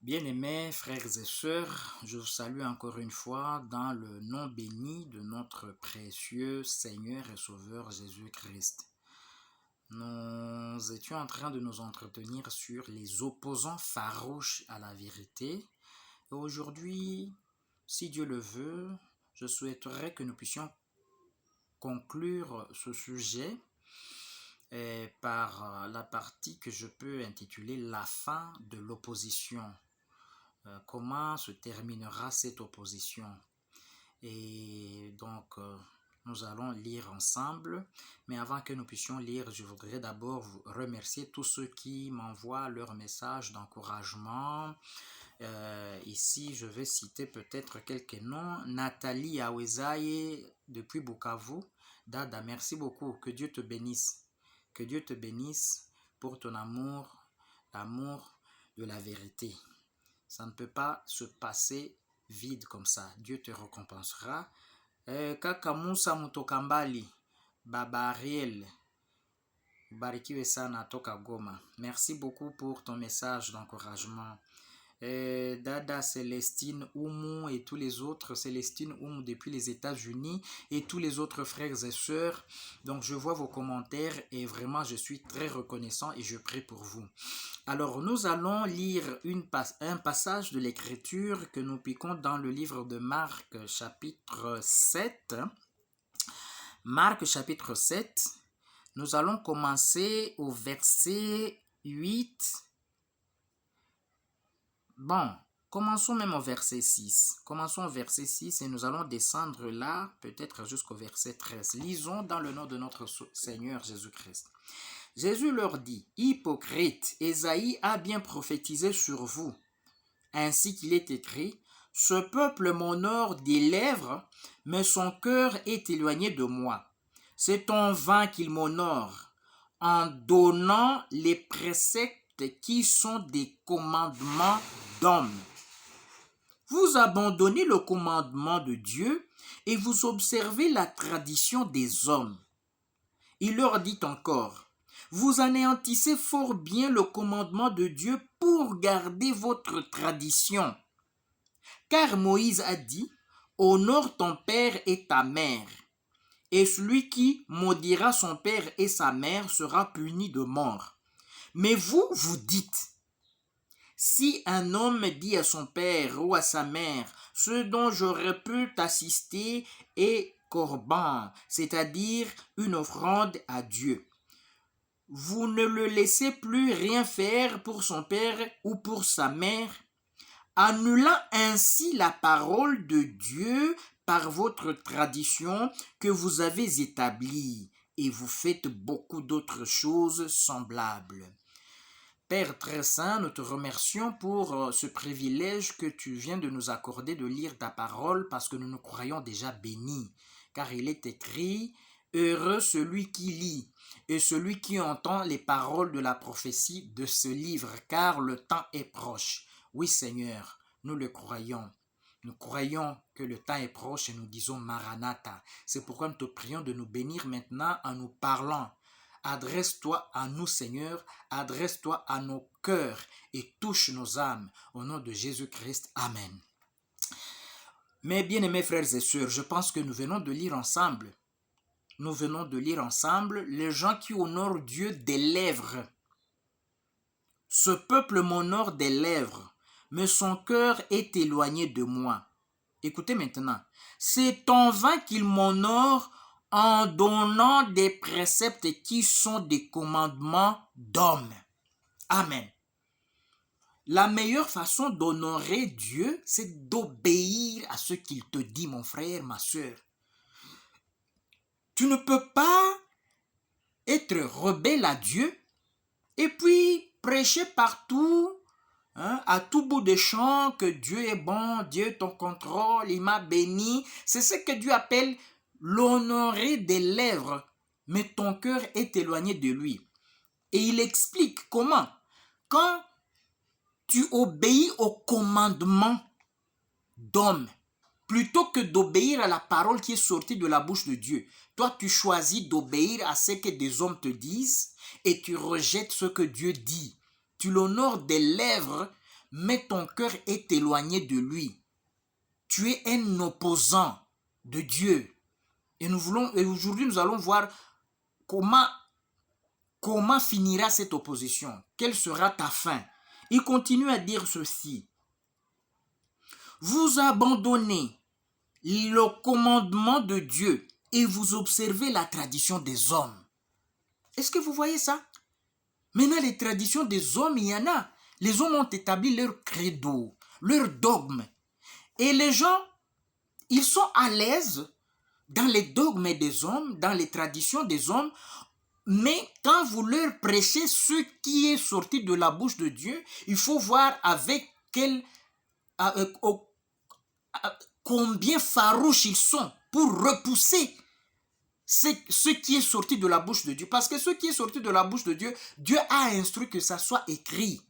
Bien-aimés frères et sœurs, je vous salue encore une fois dans le nom béni de notre précieux Seigneur et Sauveur Jésus-Christ. Nous étions en train de nous entretenir sur les opposants farouches à la vérité. Et aujourd'hui, si Dieu le veut, je souhaiterais que nous puissions conclure ce sujet par la partie que je peux intituler La fin de l'opposition. Comment se terminera cette opposition? Et donc, nous allons lire ensemble. Mais avant que nous puissions lire, je voudrais d'abord vous remercier tous ceux qui m'envoient leurs messages d'encouragement. Ici, je vais citer peut-être quelques noms. Nathalie Awezaye depuis Bukavu. Dada, merci beaucoup. Que Dieu te bénisse. Que Dieu te bénisse pour ton amour, l'amour de la vérité. Ça ne peut pas se passer vide comme ça. Dieu te récompensera. Kaka Musa Mutokambali, Baba Ariel, barikiwe sana toka Goma. Merci beaucoup pour ton message d'encouragement. Dada Célestine Oumou et tous les autres, Célestine Oumou depuis les États-Unis et tous les autres frères et sœurs. Donc je vois vos commentaires et vraiment je suis très reconnaissant et je prie pour vous. Alors nous allons lire un passage de l'écriture que nous piquons dans le livre de Marc chapitre 7. Marc chapitre 7, nous allons commencer au verset 8. Bon, commençons même au verset 6. Commençons au verset 6 et nous allons descendre là, peut-être jusqu'au verset 13. Lisons dans le nom de notre Seigneur Jésus-Christ. Jésus leur dit, « Hypocrite, Ésaïe a bien prophétisé sur vous, ainsi qu'il est écrit, « Ce peuple m'honore des lèvres, mais son cœur est éloigné de moi. C'est en vain qu'il m'honore, en donnant les préceptes qui sont des commandements d'hommes. Vous abandonnez le commandement de Dieu et vous observez la tradition des hommes. » Il leur dit encore, « Vous anéantissez fort bien le commandement de Dieu pour garder votre tradition. Car Moïse a dit, « Honore ton père et ta mère, et celui qui maudira son père et sa mère sera puni de mort. » Mais vous, vous dites, « Si un homme dit à son père ou à sa mère, « Ce dont j'aurais pu t'assister est corban, c'est-à-dire une offrande à Dieu. » Vous ne le laissez plus rien faire pour son père ou pour sa mère, annulant ainsi la parole de Dieu par votre tradition que vous avez établie, et vous faites beaucoup d'autres choses semblables. Père très saint, nous te remercions pour ce privilège que tu viens de nous accorder de lire ta parole parce que nous nous croyons déjà bénis, car il est écrit « Heureux celui qui lit et celui qui entend les paroles de la prophétie de ce livre, car le temps est proche. » Oui Seigneur, nous le croyons. Nous croyons que le temps est proche et nous disons Maranatha. C'est pourquoi nous te prions de nous bénir maintenant en nous parlant. Adresse-toi à nous, Seigneur, adresse-toi à nos cœurs et touche nos âmes. Au nom de Jésus-Christ, Amen. Mes bien-aimés frères et sœurs, je pense que nous venons de lire ensemble. Nous venons de lire ensemble les gens qui honorent Dieu des lèvres. Ce peuple m'honore des lèvres, mais son cœur est éloigné de moi. Écoutez maintenant. C'est en vain qu'il m'honore en donnant des préceptes qui sont des commandements d'hommes. Amen. La meilleure façon d'honorer Dieu, c'est d'obéir à ce qu'il te dit, mon frère, ma soeur. Tu ne peux pas être rebelle à Dieu et puis prêcher partout, à tout bout de champ, que Dieu est bon, Dieu ton contrôle, il m'a béni. C'est ce que Dieu appelle l'honorer des lèvres, mais ton cœur est éloigné de lui. Et il explique comment. Quand tu obéis au commandement d'homme, plutôt que d'obéir à la parole qui est sortie de la bouche de Dieu, toi tu choisis d'obéir à ce que des hommes te disent et tu rejettes ce que Dieu dit. Tu l'honores des lèvres, mais ton cœur est éloigné de lui. Tu es un opposant de Dieu. Et aujourd'hui, nous allons voir comment finira cette opposition. Quelle sera ta fin? Il continue à dire ceci. Vous abandonnez le commandement de Dieu et vous observez la tradition des hommes. Est-ce que vous voyez ça? Maintenant, les traditions des hommes, il y en a. Les hommes ont établi leur credo, leur dogme. Et les gens, ils sont à l'aise dans les dogmes des hommes, dans les traditions des hommes, mais quand vous leur prêchez ce qui est sorti de la bouche de Dieu, il faut voir avec combien farouches ils sont pour repousser ce qui est sorti de la bouche de Dieu. Parce que ce qui est sorti de la bouche de Dieu, Dieu a instruit que ça soit écrit.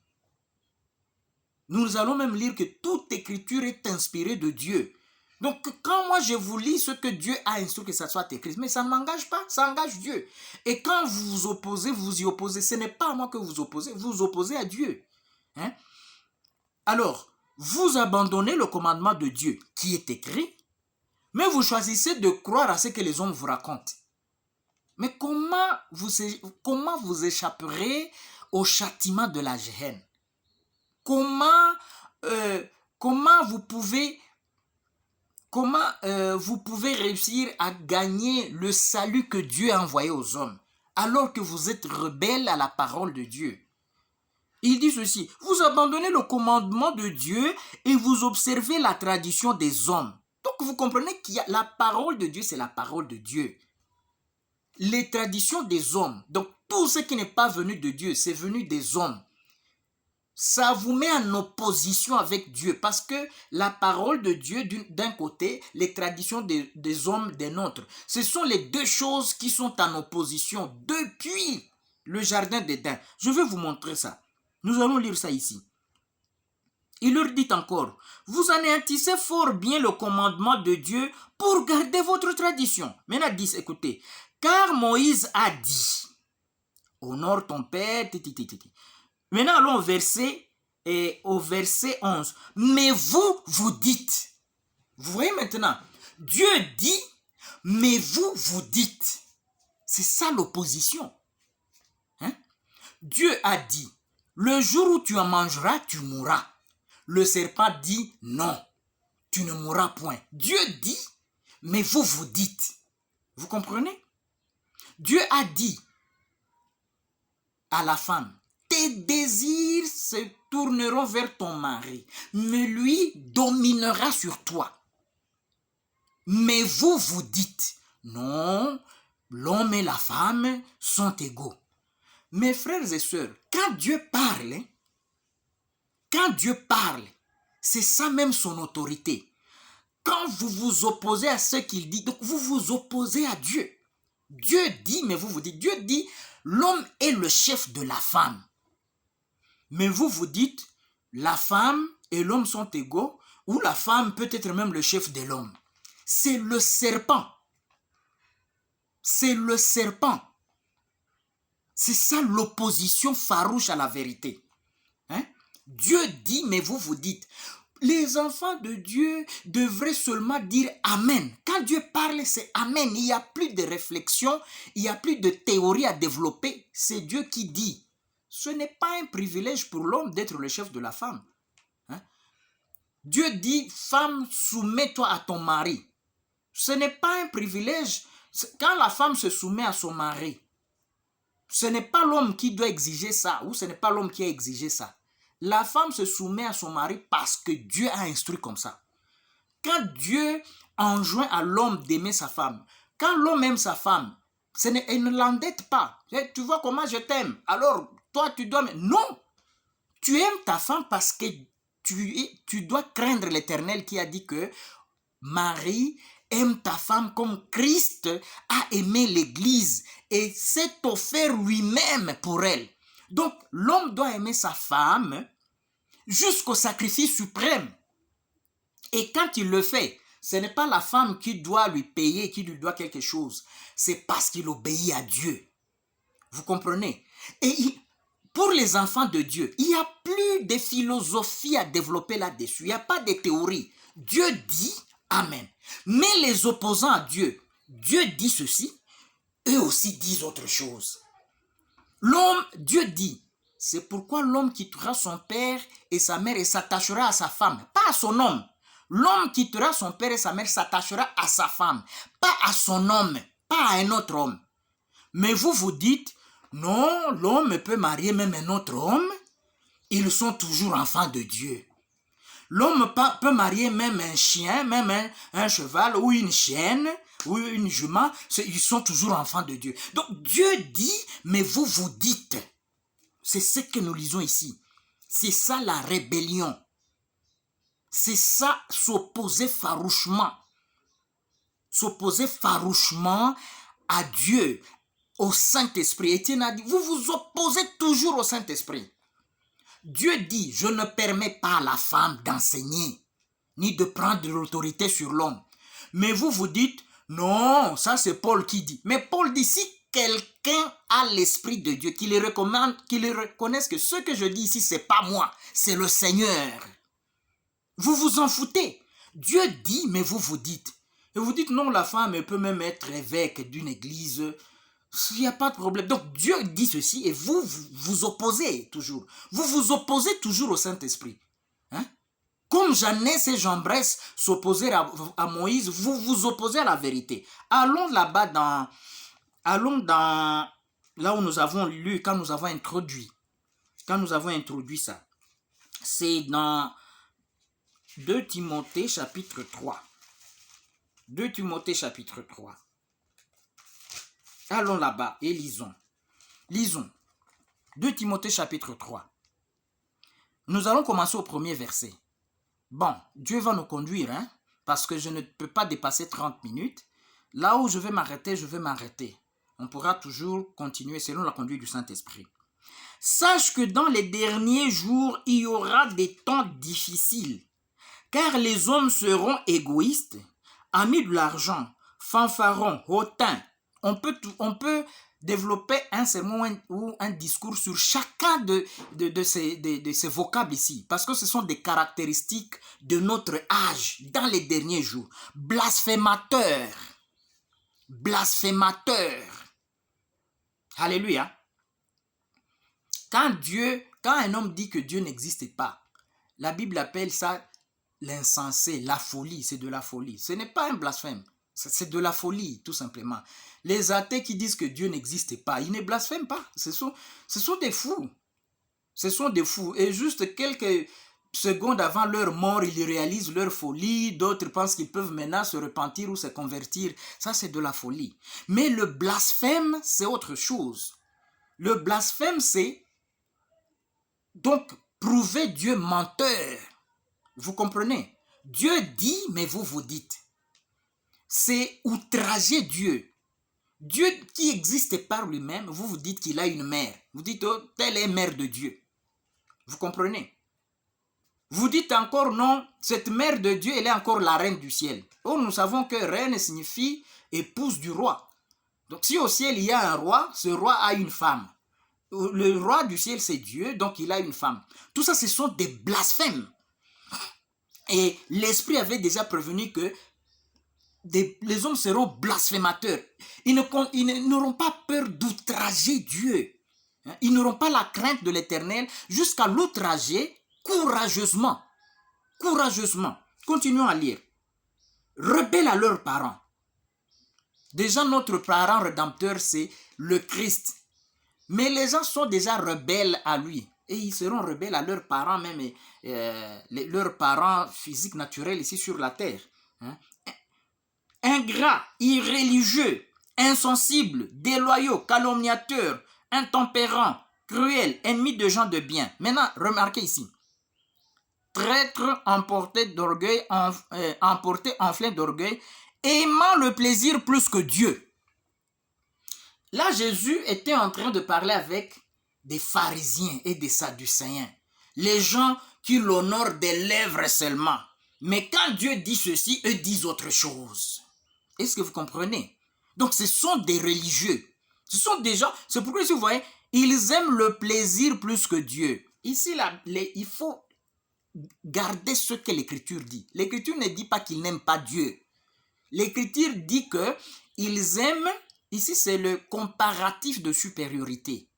Nous allons même lire que toute écriture est inspirée de Dieu. Donc, quand moi je vous lis ce que Dieu a instruit que ça soit écrit, mais ça ne m'engage pas, ça engage Dieu. Et quand vous vous opposez, vous y opposez, ce n'est pas à moi que vous vous opposez à Dieu. Hein? Alors, vous abandonnez le commandement de Dieu qui est écrit, mais vous choisissez de croire à ce que les hommes vous racontent. Mais comment vous échapperez au châtiment de la Géhenne? Comment vous pouvez réussir à gagner le salut que Dieu a envoyé aux hommes alors que vous êtes rebelles à la parole de Dieu? Il dit ceci, vous abandonnez le commandement de Dieu et vous observez la tradition des hommes. Donc vous comprenez qu'il y a la parole de Dieu, c'est la parole de Dieu. Les traditions des hommes, donc tout ce qui n'est pas venu de Dieu, c'est venu des hommes. Ça vous met en opposition avec Dieu parce que la parole de Dieu d'un côté, les traditions des hommes d'un autre. Ce sont les deux choses qui sont en opposition depuis le jardin d'Éden. Je vais vous montrer ça. Nous allons lire ça ici. Il leur dit encore, vous anéantissez fort bien le commandement de Dieu pour garder votre tradition. Maintenant, écoutez, car Moïse a dit, honore ton père, Maintenant, allons au verset 11. Mais vous dites. Vous voyez maintenant, Dieu dit, mais vous dites. C'est ça l'opposition. Hein? Dieu a dit, le jour où tu en mangeras, tu mourras. Le serpent dit, non, tu ne mourras point. Dieu dit, mais vous dites. Vous comprenez? Dieu a dit à la femme, tes désirs se tourneront vers ton mari, mais lui dominera sur toi. Mais vous dites, non, l'homme et la femme sont égaux. Mes frères et sœurs, quand Dieu parle, c'est ça même son autorité. Quand vous vous opposez à ce qu'il dit, donc vous vous opposez à Dieu. Dieu dit, mais vous dites, Dieu dit, l'homme est le chef de la femme. Mais vous dites, la femme et l'homme sont égaux, ou la femme peut être même le chef de l'homme. C'est le serpent. C'est le serpent. C'est ça l'opposition farouche à la vérité. Hein? Dieu dit, mais vous dites. Les enfants de Dieu devraient seulement dire Amen. Quand Dieu parle, c'est Amen. Il n'y a plus de réflexion, il n'y a plus de théorie à développer. C'est Dieu qui dit. Ce n'est pas un privilège pour l'homme d'être le chef de la femme. Hein? Dieu dit, femme, soumets-toi à ton mari. Ce n'est pas un privilège. Quand la femme se soumet à son mari, ce n'est pas l'homme qui doit exiger ça, ou ce n'est pas l'homme qui a exigé ça. La femme se soumet à son mari parce que Dieu a instruit comme ça. Quand Dieu enjoint à l'homme d'aimer sa femme, quand l'homme aime sa femme, il ne l'endette pas. Tu vois comment je t'aime, alors toi tu dois... Non, tu aimes ta femme parce que tu dois craindre l'Éternel qui a dit que Marie aime ta femme comme Christ a aimé l'Église et s'est offert lui-même pour elle. Donc, l'homme doit aimer sa femme jusqu'au sacrifice suprême. Et quand il le fait, ce n'est pas la femme qui doit lui payer, qui lui doit quelque chose. C'est parce qu'il obéit à Dieu. Vous comprenez? Et pour les enfants de Dieu, il n'y a plus de philosophie à développer là-dessus. Il n'y a pas de théorie. Dieu dit Amen. Mais les opposants à Dieu, Dieu dit ceci, eux aussi disent autre chose. L'homme, Dieu dit, c'est pourquoi l'homme quittera son père et sa mère et s'attachera à sa femme, pas à son homme. L'homme quittera son père et sa mère, s'attachera à sa femme, pas à son homme, pas à un autre homme. Mais vous vous dites, non, l'homme peut marier même un autre homme, ils sont toujours enfants de Dieu. L'homme peut marier même un chien, même un cheval ou une chienne ou une jument, ils sont toujours enfants de Dieu. Donc Dieu dit, mais vous vous dites. C'est ce que nous lisons ici. C'est ça la rébellion. C'est ça s'opposer farouchement. S'opposer farouchement à Dieu, au Saint-Esprit. Étienne a dit, vous vous opposez toujours au Saint-Esprit. Dieu dit, je ne permets pas à la femme d'enseigner, ni de prendre de l'autorité sur l'homme. Mais vous vous dites, non, ça c'est Paul qui dit. Mais Paul dit, si quelqu'un a l'Esprit de Dieu, qu'il reconnaisse que ce que je dis ici, c'est pas moi, c'est le Seigneur. Vous vous en foutez. Dieu dit, mais vous vous dites. Et vous dites, non, la femme peut même être évêque d'une église. Il n'y a pas de problème. Donc Dieu dit ceci et vous vous opposez toujours. Vous vous opposez toujours au Saint-Esprit. Hein? Comme Jeannès et Jambres s'opposaient à Moïse, vous vous opposez à la vérité. Allons là-bas allons dans là où nous avons lu, quand nous avons introduit ça. C'est dans 2 Timothée chapitre 3. 2 Timothée chapitre 3. Allons là-bas et lisons. Lisons. 2 Timothée chapitre 3. Nous allons commencer au premier verset. Bon, Dieu va nous conduire, hein, parce que je ne peux pas dépasser 30 minutes. Là où je vais m'arrêter, je vais m'arrêter. On pourra toujours continuer selon la conduite du Saint-Esprit. Sache que dans les derniers jours, il y aura des temps difficiles, car les hommes seront égoïstes, amis de l'argent, fanfarons, hautains. On peut développer un sermon ou un discours sur chacun de ces vocables ici, parce que ce sont des caractéristiques de notre âge dans les derniers jours. Blasphémateurs. Alléluia. Quand un homme dit que Dieu n'existe pas, la Bible appelle ça l'insensé, la folie, c'est de la folie. Ce n'est pas un blasphème, c'est de la folie, tout simplement. Les athées qui disent que Dieu n'existe pas, ils ne blasphèment pas. Ce sont des fous. Ce sont des fous. Et juste quelques secondes avant leur mort, ils réalisent leur folie. D'autres pensent qu'ils peuvent maintenant se repentir ou se convertir. Ça, c'est de la folie. Mais le blasphème, c'est autre chose. Le blasphème, c'est donc prouver Dieu menteur. Vous comprenez? Dieu dit, mais vous vous dites. C'est outrager Dieu. Dieu qui existe par lui-même, vous vous dites qu'il a une mère. Vous dites, oh, telle est mère de Dieu. Vous comprenez? Vous dites encore, non, cette mère de Dieu, elle est encore la reine du ciel. Oh, nous savons que reine signifie épouse du roi. Donc si au ciel il y a un roi, ce roi a une femme. Le roi du ciel, c'est Dieu, donc il a une femme. Tout ça, ce sont des blasphèmes. Et l'Esprit avait déjà prévenu que les hommes seront blasphémateurs. Ils n'auront pas peur d'outrager Dieu. Ils n'auront pas la crainte de l'Éternel jusqu'à l'outrager courageusement. Courageusement. Continuons à lire. Rebelles à leurs parents. Déjà, notre parent rédempteur, c'est le Christ. Mais les gens sont déjà rebelles à lui. Et ils seront rebelles à leurs parents, même leurs parents physiques, naturels ici sur la terre. Ingrats, irréligieux, insensibles, déloyaux, calomniateurs, intempérants, cruels, ennemis de gens de bien. Maintenant, remarquez ici. Traîtres, emportés, enflés d'orgueil, aimant le plaisir plus que Dieu. Là, Jésus était en train de parler avec des pharisiens et des sadducéens. Les gens qui l'honorent des lèvres seulement. Mais quand Dieu dit ceci, eux disent autre chose. Est-ce que vous comprenez? Donc ce sont des religieux. Ce sont des gens, c'est pourquoi si vous voyez, Ils aiment le plaisir plus que Dieu. Ici, il faut garder ce que l'Écriture dit. L'Écriture ne dit pas qu'ils n'aiment pas Dieu. L'Écriture dit que ils aiment, ici c'est le comparatif de supériorité.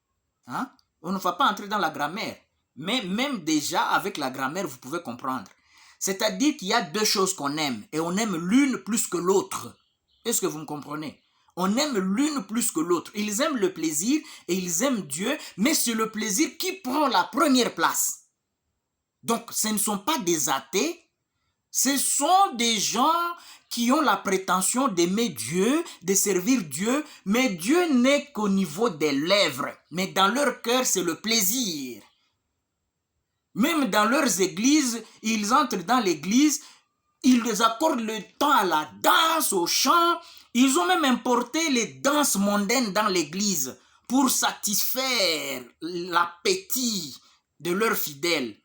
Hein? On ne va pas entrer dans la grammaire, mais même déjà avec la grammaire, vous pouvez comprendre. C'est-à-dire qu'il y a deux choses qu'on aime, et on aime l'une plus que l'autre. Est-ce que vous me comprenez? On aime l'une plus que l'autre. Ils aiment le plaisir et ils aiment Dieu, mais c'est le plaisir qui prend la première place. Donc, ce ne sont pas des athées, ce sont des gens qui ont la prétention d'aimer Dieu, de servir Dieu, mais Dieu n'est qu'au niveau des lèvres. Mais dans leur cœur, c'est le plaisir. Même dans leurs églises, ils entrent dans l'église, ils accordent le temps à la danse, au chant. Ils ont même importé les danses mondaines dans l'église pour satisfaire l'appétit de leurs fidèles.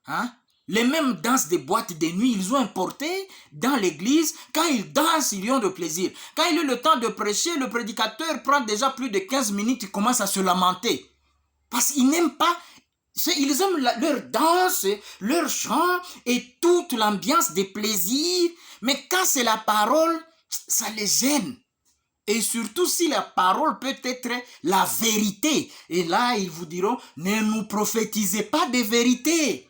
Hein? Les mêmes danses des boîtes de nuit, ils ont importé dans l'église. Quand ils dansent, ils ont de plaisir. Quand il est le temps de prêcher, le prédicateur prend déjà plus de 15 minutes, il commence à se lamenter. Parce qu'ils n'aiment pas, ils aiment leur danse, leur chant et toute l'ambiance des plaisirs. Mais quand c'est la parole, ça les gêne. Et surtout si la parole peut être la vérité. Et là, ils vous diront, ne nous prophétisez pas des vérités.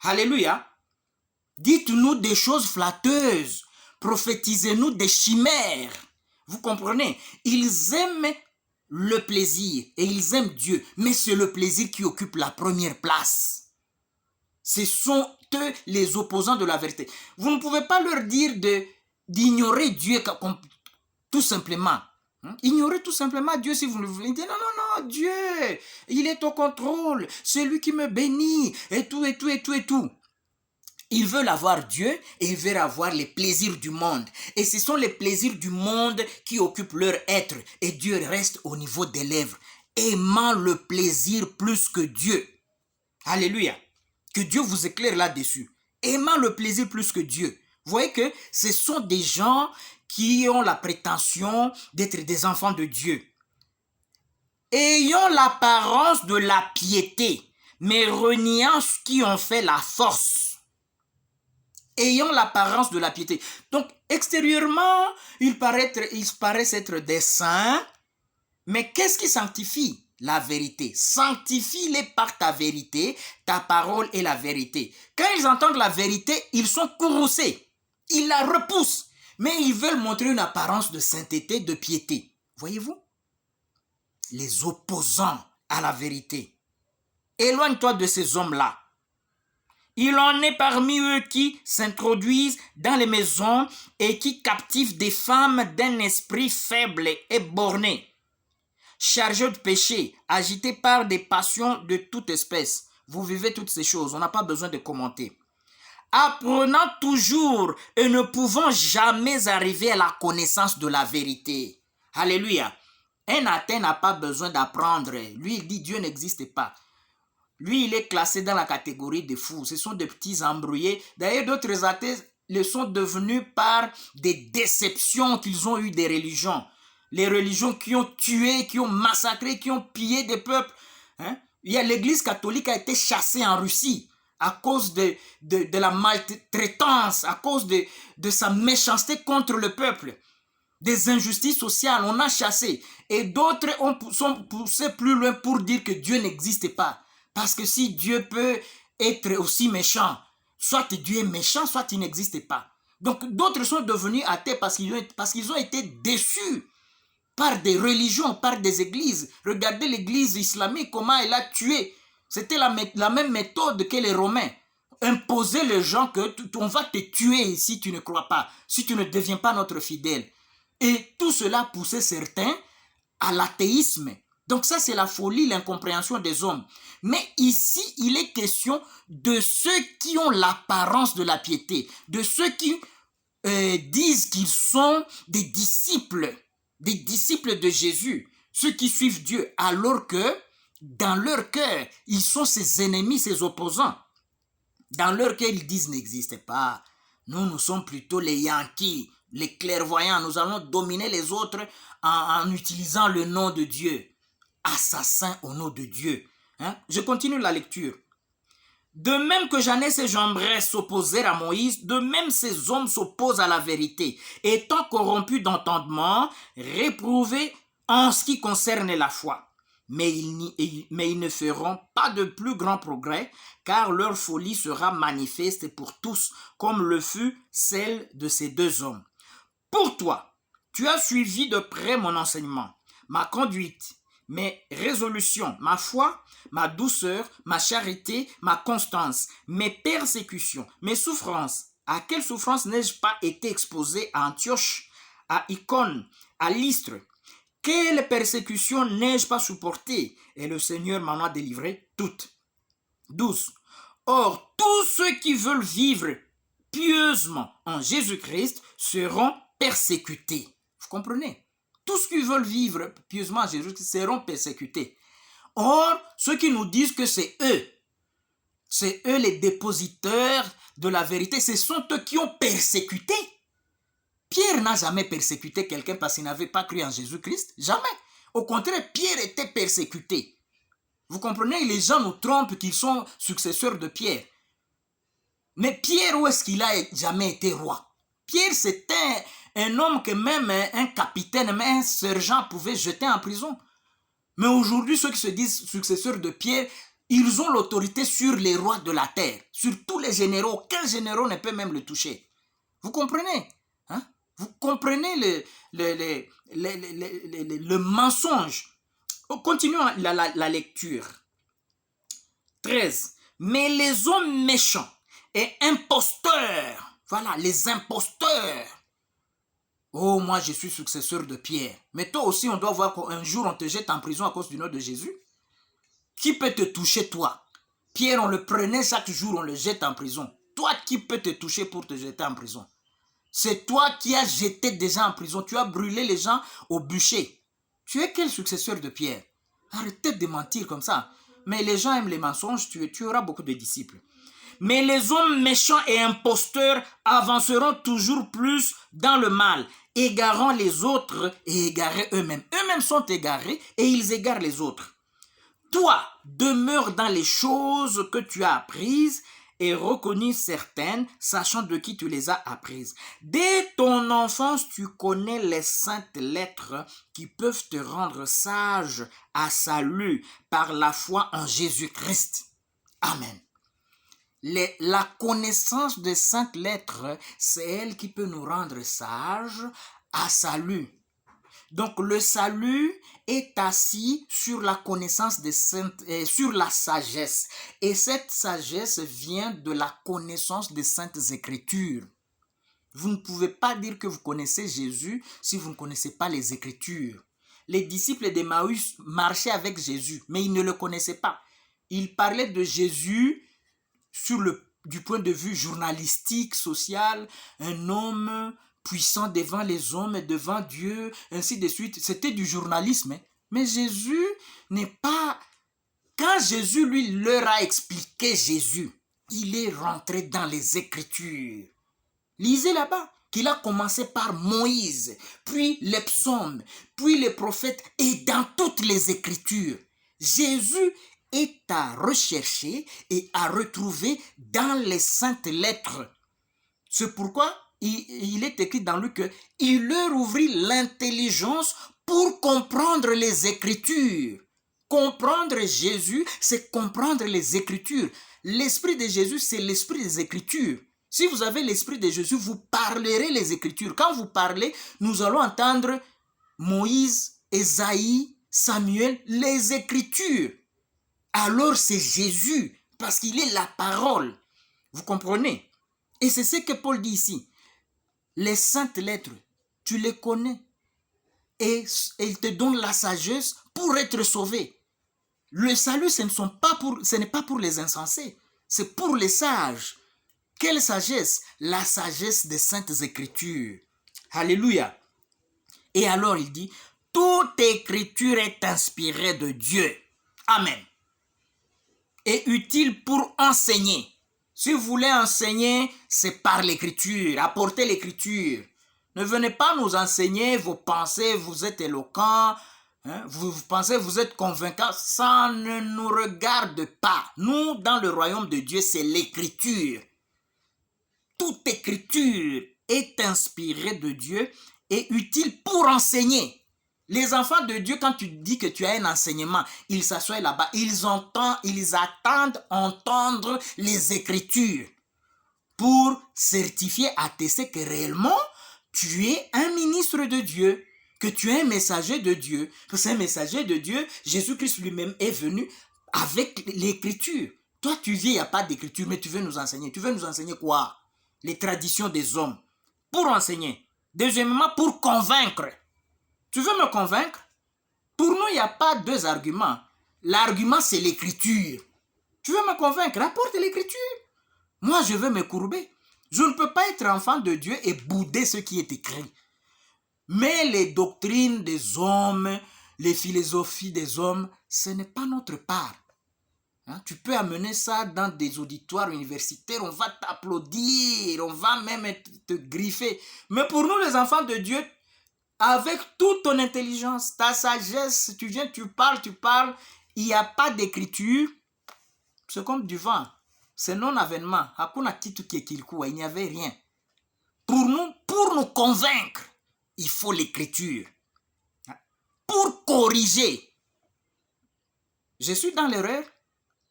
Alléluia. Dites-nous des choses flatteuses. Prophétisez-nous des chimères. Vous comprenez? Ils aiment le plaisir et ils aiment Dieu. Mais c'est le plaisir qui occupe la première place. Ce sont eux les opposants de la vérité. Vous ne pouvez pas leur dire d'ignorer Dieu tout simplement. Ignorez tout simplement Dieu si vous le voulez. Dites, non, Dieu, il est au contrôle, c'est lui qui me bénit, et tout. Ils veulent avoir Dieu et ils veulent avoir les plaisirs du monde. Et ce sont les plaisirs du monde qui occupent leur être. Et Dieu reste au niveau des lèvres, aimant le plaisir plus que Dieu. Alléluia. Que Dieu vous éclaire là-dessus. Aimant le plaisir plus que Dieu. Vous voyez que ce sont des gens qui ont la prétention d'être des enfants de Dieu. Ayant l'apparence de la piété, mais reniant ce qui en fait la force. Ayant l'apparence de la piété. Donc, extérieurement, ils paraissent être des saints, mais qu'est-ce qui sanctifie? La vérité. Sanctifie-les par ta vérité, ta parole est la vérité. Quand ils entendent la vérité, ils sont courroucés. Ils la repoussent. Mais ils veulent montrer une apparence de sainteté, de piété. Voyez-vous? Les opposants à la vérité. Éloigne-toi de ces hommes-là. Il en est parmi eux qui s'introduisent dans les maisons et qui captivent des femmes d'un esprit faible et borné, chargés de péché, agités par des passions de toute espèce. Vous vivez toutes ces choses, on n'a pas besoin de commenter. Apprenant toujours et ne pouvant jamais arriver à la connaissance de la vérité. Alléluia. Un athée n'a pas besoin d'apprendre. Lui, il dit Dieu n'existe pas. Lui, il est classé dans la catégorie des fous. Ce sont des petits embrouillés. D'ailleurs, d'autres athées le sont devenus par des déceptions qu'ils ont eues des religions. Les religions qui ont tué, qui ont massacré, qui ont pillé des peuples. Il y a l'Église catholique a été chassée en Russie à cause de la maltraitance, à cause de sa méchanceté contre le peuple, des injustices sociales, on a chassé. Et d'autres sont poussés plus loin pour dire que Dieu n'existe pas. Parce que si Dieu peut être aussi méchant, soit Dieu est méchant, soit il n'existe pas. Donc d'autres sont devenus athées parce qu'ils ont été déçus par des religions, par des églises. Regardez l'église islamique, comment elle a tué. C'était la même méthode que les Romains. Imposer les gens que on va te tuer si tu ne crois pas, si tu ne deviens pas notre fidèle. Et tout cela poussait certains à l'athéisme. Donc ça, c'est la folie, l'incompréhension des hommes. Mais ici, il est question de ceux qui ont l'apparence de la piété, de ceux qui disent qu'ils sont des disciples de Jésus, ceux qui suivent Dieu, alors que dans leur cœur, ils sont ses ennemis, ses opposants. Dans leur cœur, ils disent n'existe pas. Nous sommes plutôt les Yankees, les clairvoyants. Nous allons dominer les autres en utilisant le nom de Dieu. assassin au nom de Dieu. Hein? Je continue la lecture. De même que Janès et Jambres s'opposèrent à Moïse, de même ces hommes s'opposent à la vérité, étant corrompus d'entendement, réprouvés en ce qui concerne la foi. Mais ils ne feront pas de plus grand progrès, car leur folie sera manifeste pour tous, comme le fut celle de ces deux hommes. Pour toi, tu as suivi de près mon enseignement, ma conduite, mes résolutions, ma foi, ma douceur, ma charité, ma constance, mes persécutions, mes souffrances. À quelles souffrances n'ai-je pas été exposé à Antioche, à Icône, à Lystre? Quelles persécutions n'ai-je pas supportées? Et le Seigneur m'en a délivré toutes. 12. Or, tous ceux qui veulent vivre pieusement en Jésus-Christ seront persécutés. Vous comprenez? Tous ceux qui veulent vivre pieusement en Jésus-Christ seront persécutés. Or, ceux qui nous disent que c'est eux les dépositaires de la vérité, ce sont eux qui ont persécuté. Pierre n'a jamais persécuté quelqu'un parce qu'il n'avait pas cru en Jésus-Christ. Jamais. Au contraire, Pierre était persécuté. Vous comprenez? Les gens nous trompent qu'ils sont successeurs de Pierre. Mais Pierre, où est-ce qu'il a jamais été roi? Pierre, c'était un homme que même un capitaine, même un sergent pouvait jeter en prison. Mais aujourd'hui, ceux qui se disent successeurs de Pierre, ils ont l'autorité sur les rois de la terre, sur tous les généraux. Aucun généraux ne peut même le toucher. Vous comprenez? Hein? Vous comprenez le mensonge. Continuons la lecture. 13. Mais les hommes méchants et imposteurs, voilà, les imposteurs. Oh, moi je suis successeur de Pierre. Mais toi aussi, on doit voir qu'un jour on te jette en prison à cause du nom de Jésus. Qui peut te toucher, toi? Pierre, on le prenait chaque jour, on le jette en prison. Toi, qui peut te toucher pour te jeter en prison? C'est toi qui as jeté des gens en prison. Tu as brûlé les gens au bûcher. Tu es quel successeur de Pierre? Arrêtez de mentir comme ça. Mais les gens aiment les mensonges, tu auras beaucoup de disciples. Mais les hommes méchants et imposteurs avanceront toujours plus dans le mal, égarant les autres et égarés eux-mêmes. Eux-mêmes sont égarés et ils égarent les autres. Toi, demeure dans les choses que tu as apprises et reconnues certaines, sachant de qui tu les as apprises. Dès ton enfance, tu connais les saintes lettres qui peuvent te rendre sage à salut par la foi en Jésus-Christ. Amen. La connaissance des saintes lettres, c'est elle qui peut nous rendre sages à salut. Donc le salut est assis sur la connaissance des saintes, sur la sagesse. Et cette sagesse vient de la connaissance des saintes écritures. Vous ne pouvez pas dire que vous connaissez Jésus si vous ne connaissez pas les écritures. Les disciples d'Emmaüs marchaient avec Jésus, mais ils ne le connaissaient pas. Ils parlaient de Jésus du point de vue journalistique, social, un homme puissant devant les hommes et devant Dieu, ainsi de suite. C'était du journalisme. Mais Jésus n'est pas... Quand Jésus, lui, leur a expliqué Jésus, il est rentré dans les Écritures. Lisez là-bas qu'il a commencé par Moïse, puis les psaumes, puis les prophètes, et dans toutes les Écritures. Jésus est à rechercher et à retrouver dans les saintes lettres. C'est pourquoi il est écrit dans Luc qu'il leur ouvrit l'intelligence pour comprendre les Écritures. Comprendre Jésus, c'est comprendre les Écritures. L'esprit de Jésus, c'est l'esprit des Écritures. Si vous avez l'esprit de Jésus, vous parlerez les Écritures. Quand vous parlez, nous allons entendre Moïse, Ésaïe, Samuel, les Écritures. Alors c'est Jésus, parce qu'il est la parole. Vous comprenez? Et c'est ce que Paul dit ici. Les saintes lettres, tu les connais. Et il te donne la sagesse pour être sauvé. Le salut, ce n'est pas pour les insensés. C'est pour les sages. Quelle sagesse? La sagesse des saintes écritures. Alléluia. Et alors il dit, toute écriture est inspirée de Dieu. Amen. Et utile pour enseigner. Si vous voulez enseigner, c'est par l'écriture. Apportez l'écriture. Ne venez pas nous enseigner vos pensées, vous êtes éloquent, Hein? Vous pensez, vous êtes convaincant, ça ne nous regarde pas. Nous, dans le royaume de Dieu, c'est l'écriture. Toute écriture est inspirée de Dieu et utile pour enseigner. Les enfants de Dieu, quand tu dis que tu as un enseignement, ils s'assoient là-bas, ils attendent entendre les écritures pour certifier, attester que réellement, tu es un ministre de Dieu, que tu es un messager de Dieu, que c'est un messager de Dieu. Jésus-Christ lui-même est venu avec l'écriture. Toi, tu viens, il n'y a pas d'écriture, mais tu veux nous enseigner. Tu veux nous enseigner quoi? Les traditions des hommes. Pour enseigner. Deuxièmement, pour convaincre. Tu veux me convaincre? Pour nous, il n'y a pas deux arguments. L'argument, c'est l'écriture. Tu veux me convaincre? Apporte l'écriture. Moi, je veux me courber. Je ne peux pas être enfant de Dieu et bouder ce qui est écrit. Mais les doctrines des hommes, les philosophies des hommes, ce n'est pas notre part. Hein? Tu peux amener ça dans des auditoires universitaires, on va t'applaudir, on va même te griffer. Mais pour nous, les enfants de Dieu, avec toute ton intelligence, ta sagesse, tu viens, tu parles, il n'y a pas d'écriture, c'est comme du vent. C'est non-avènement. Il n'y avait rien. Pour nous convaincre, il faut l'écriture. Pour corriger. Je suis dans l'erreur.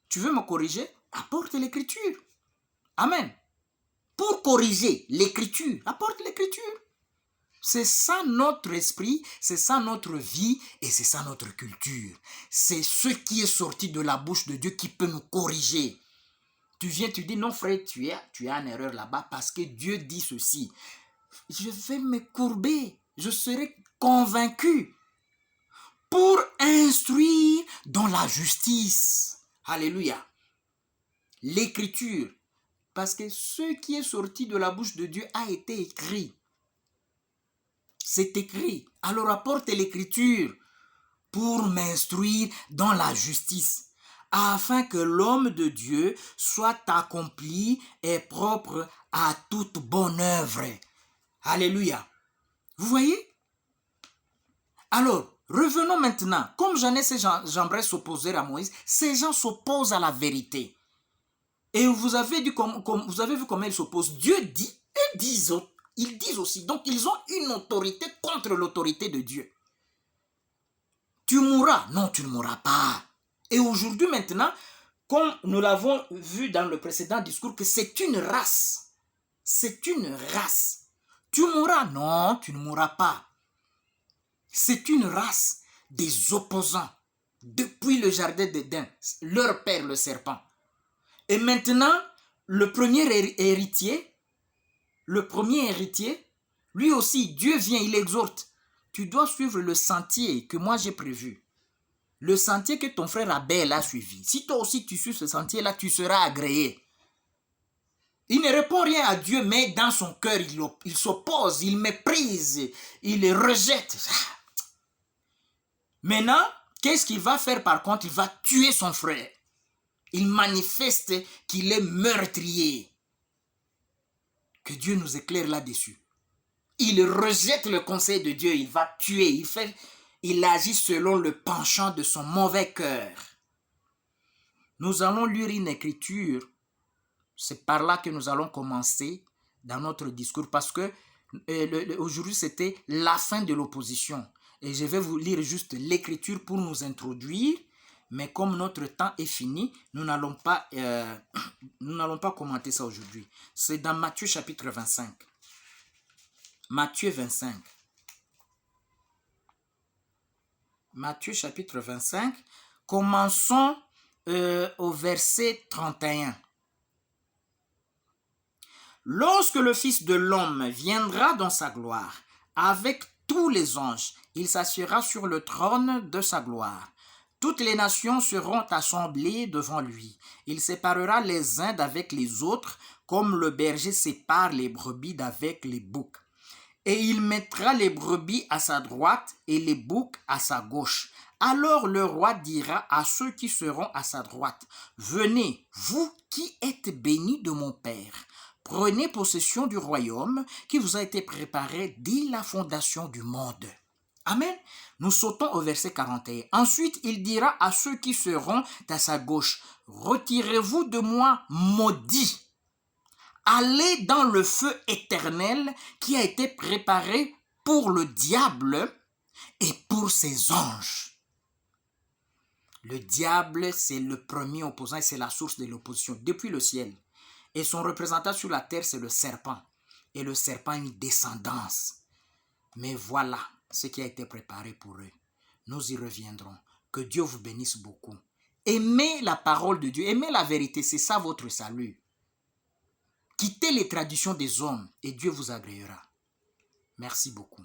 Tu veux me corriger? Apporte l'écriture. Amen. Pour corriger l'écriture, apporte l'écriture. C'est ça notre esprit, c'est ça notre vie et c'est ça notre culture. C'est ce qui est sorti de la bouche de Dieu qui peut nous corriger. Tu viens, tu dis, non frère, tu as une erreur là-bas parce que Dieu dit ceci. Je vais me courber, je serai convaincu pour instruire dans la justice. Alléluia. L'écriture, parce que ce qui est sorti de la bouche de Dieu a été écrit. C'est écrit. Alors apporte l'écriture pour m'instruire dans la justice, afin que l'homme de Dieu soit accompli et propre à toute bonne œuvre. Alléluia. Vous voyez? Alors, revenons maintenant. Comme ces gens j'aimerais s'opposer à Moïse, ces gens s'opposent à la vérité. Et vous avez vu comment ils s'opposent. Dieu dit, et ils disent aussi. Donc, ils ont une autorité contre l'autorité de Dieu. Tu mourras. Non, tu ne mourras pas. Et aujourd'hui, maintenant, comme nous l'avons vu dans le précédent discours, que c'est une race. C'est une race. Tu mourras. Non, tu ne mourras pas. C'est une race des opposants. Depuis le jardin d'Éden, leur père, le serpent. Et maintenant, le premier héritier, lui aussi, Dieu vient, il exhorte. Tu dois suivre le sentier que moi j'ai prévu. Le sentier que ton frère Abel a suivi. Si toi aussi tu suis ce sentier-là, tu seras agréé. Il ne répond rien à Dieu, mais dans son cœur, il s'oppose, il méprise, il le rejette. Maintenant, qu'est-ce qu'il va faire par contre? Il va tuer son frère. Il manifeste qu'il est meurtrier. Que Dieu nous éclaire là-dessus. Il rejette le conseil de Dieu, il va tuer, il agit selon le penchant de son mauvais cœur. Nous allons lire une écriture. C'est par là que nous allons commencer dans notre discours parce que aujourd'hui c'était la fin de l'opposition. Et je vais vous lire juste l'écriture pour nous introduire. Mais comme notre temps est fini, nous n'allons pas commenter ça aujourd'hui. C'est dans Matthieu chapitre 25. Matthieu 25. Matthieu chapitre 25. Commençons au verset 31. Lorsque le Fils de l'homme viendra dans sa gloire, avec tous les anges, il s'assiera sur le trône de sa gloire. Toutes les nations seront assemblées devant lui. Il séparera les uns d'avec les autres, comme le berger sépare les brebis d'avec les boucs. Et il mettra les brebis à sa droite et les boucs à sa gauche. Alors le roi dira à ceux qui seront à sa droite, « Venez, vous qui êtes bénis de mon Père, prenez possession du royaume qui vous a été préparé dès la fondation du monde. » Amen. Nous sautons au verset 41. Ensuite, il dira à ceux qui seront à sa gauche, retirez-vous de moi, maudits. Allez dans le feu éternel qui a été préparé pour le diable et pour ses anges. Le diable, c'est le premier opposant et c'est la source de l'opposition depuis le ciel. Et son représentant sur la terre, c'est le serpent. Et le serpent a une descendance. Mais voilà ce qui a été préparé pour eux. Nous y reviendrons. Que Dieu vous bénisse beaucoup. Aimez la parole de Dieu, aimez la vérité, c'est ça votre salut. Quittez les traditions des hommes et Dieu vous agréera. Merci beaucoup.